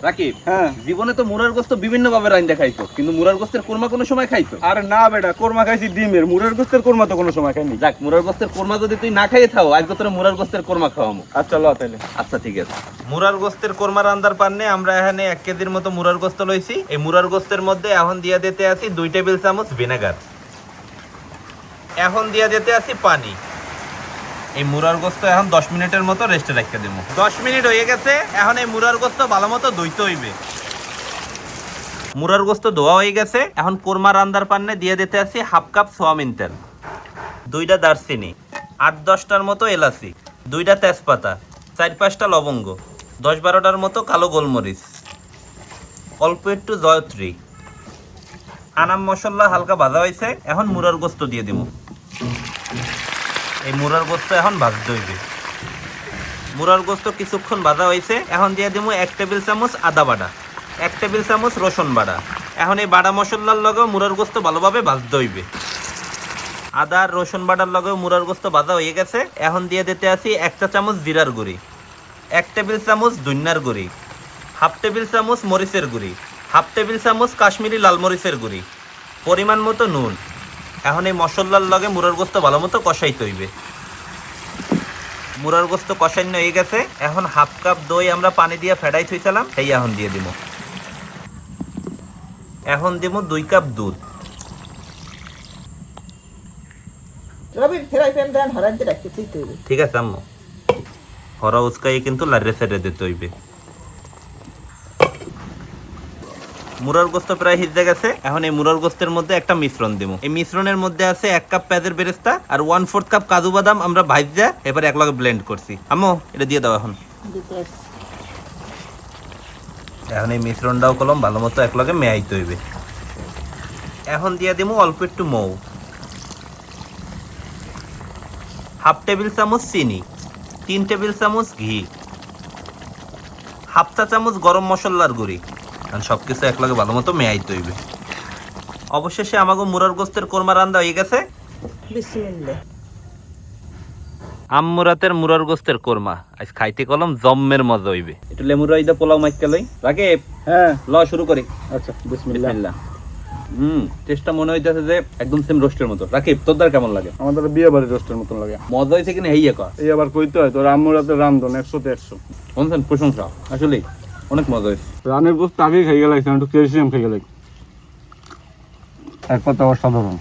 রাকিব, হ্যাঁ জীবনে তো মুরার গোস্ত বিভিন্ন ভাবে রাইন্দা খাইছো, কিন্তু মুরার গোস্তের কোরমা কোনো সময় খাইছো? আরে না বেটা, কোরমা খাইছি ডিমের, মুরের গোস্তের কোরমা তো কোনো সময় খাইনি। যাক, মুরার গোস্তের কোরমা যদি তুই না খাইয়ে থাও, আজকে তোর মুরার গোস্তের কোরমা খাওয়ামু। আচ্ছা ল তাইলে। আচ্ছা ঠিক আছে। মুরার গোস্তের কোরমা রান্দার পান্নে আমরা এখানে 1 কেজির মতো মুরার গোস্ত লইছি। এই মুরার গোস্তের মধ্যে এখন দিয়ে দিতে আছি 2 টেবিল চামচ ভিনেগার। এখন দিয়ে দিতে আছি পানি। এই মুরার গোস্ত এখন 10 মিনিটের মতো রেস্টে রাখতে দেবো। 10 মিনিট হয়ে গেছে। এখন এই মুরার গোস্ত ভালো মতো ধুইতে হইবে। মুরার গোস্ত ধোয়া হয়ে গেছে। এখন কোরমা রান্দার পান্নে দিয়ে দিতে আছি 1/2 কাপ সোয়াবিন তেল, 2টা দারচিনি, 8-10টার মতো এলাচি, 2টা তেজপাতা, 4-5টা লবঙ্গ, 10-12টার মতো কালো গোলমরিচ, অল্প একটু জয়ত্রী, আনাম মশলা হালকা ভাজা হয়েছে। এখন মুরার গোস্ত দিয়ে দিব। এই মুরার গোস্ত এখন ভাজতে হইবে। মুরার গোস্ত কিছুক্ষণ ভাজা হয়েছে। এখন দিয়ে দিব 1 টেবিল চামচ আদা বাটা, 1 টেবিল চামচ রসুন বাটা। এখন এই বাটা মশলার লগে মুরার গোস্ত ভালোভাবে ভাজতে হইবে। আদা আর রসুন বাটার লগে মুরার গোস্ত ভাজা হয়ে গেছে। এখন দিয়ে দিতে আছি 1 চা চামচ জিরার গুঁড়ি, 1 টেবিল চামচ ধনিয়ার গুঁড়ি, 1/2 টেবিল চামচ মরিচের গুঁড়ি, 1/2 টেবিল চামচ কাশ্মীরি লাল মরিচের গুঁড়ি, পরিমাণ মতো নুন। এখন এই মশলার লগে মুরার গোস্ত ভালো মতো কষাইতে হইবে। মুরার গোস্ত কষাইন হয়ে গেছে। এখন 1/2 কাপ দই আমরা পানি দিয়ে ফেটাই থইছিলাম, সেই এখন দিয়ে দিব। এখন দিব 2 কাপ দুধ। রবি ফেরাই প্যান দেন হরাইতে রাখতে তুই হইবে। ঠিক আছে আম্মু, হরা উস্কাই কিন্তু লারে সেরে দিতে হইবে। মুরার গোস্ত প্রায় হিজে গেছে। এখন এই মুরার গোস্তের মধ্যে একটা মিশ্রণ দিব। এই মিশ্রণের মধ্যে আছে 1 কাপ পেঁয়াজের বেরেস্তা আর 1/4 কাপ কাজু বাদাম আমরা ভাজা এবারে একলগে ব্লেন্ড করছি। আম্মু এটা দিয়ে দাও। এখন এখন এই মিশ্রণটাও কলম ভালো মতো একলগে মেয়াইতে হইবে। এখন দিয়ে দিব অল্প একটু মৌ, 1/2 টেবিল চামচ চিনি, 3 টেবিল চামচ ঘি, 1/2 চা চামচ গরম মশলার গুঁড়ি। সবকিছু একলগে ভালো মতো মেয়াইতে হইবে। অবশেষে আমাকে মুরার গোস্তের কোরমা রান্না হয়ে গেছে। বিসমিল্লাহ। আম্মুরাতের মুরার গোস্তের কোরমা আজ খাইতে কলম জম্মের মজা হইবে। একটু লেমুর রাইদা পোলাও মাইকা লই। রাকিব, হ্যাঁ ল শুরু করি। আচ্ছা বিসমিল্লাহ। বিসমিল্লাহ। টেস্টটা মনে হইতেছে যে একদম সেম রোস্টের মতো। রাকিব, তোর দ্বার কেমন লাগে? আমাদের বিয়ে বাড়ির রোস্টের মতন লাগে। মজা হয়েছে কিনা হেইয়া কর। এই আবার কইতে হয় তোর আম্মুর হাতে রান্ধন 100-তে 100। শুনছেন, প্রশংসা। আসলেই অনেক মজা হয়েছে। রানের গোস্ত আগে খাই গেলাইছে, একটু ক্যালসিয়াম খাই গেলাই, এক কথা অসাধারণ।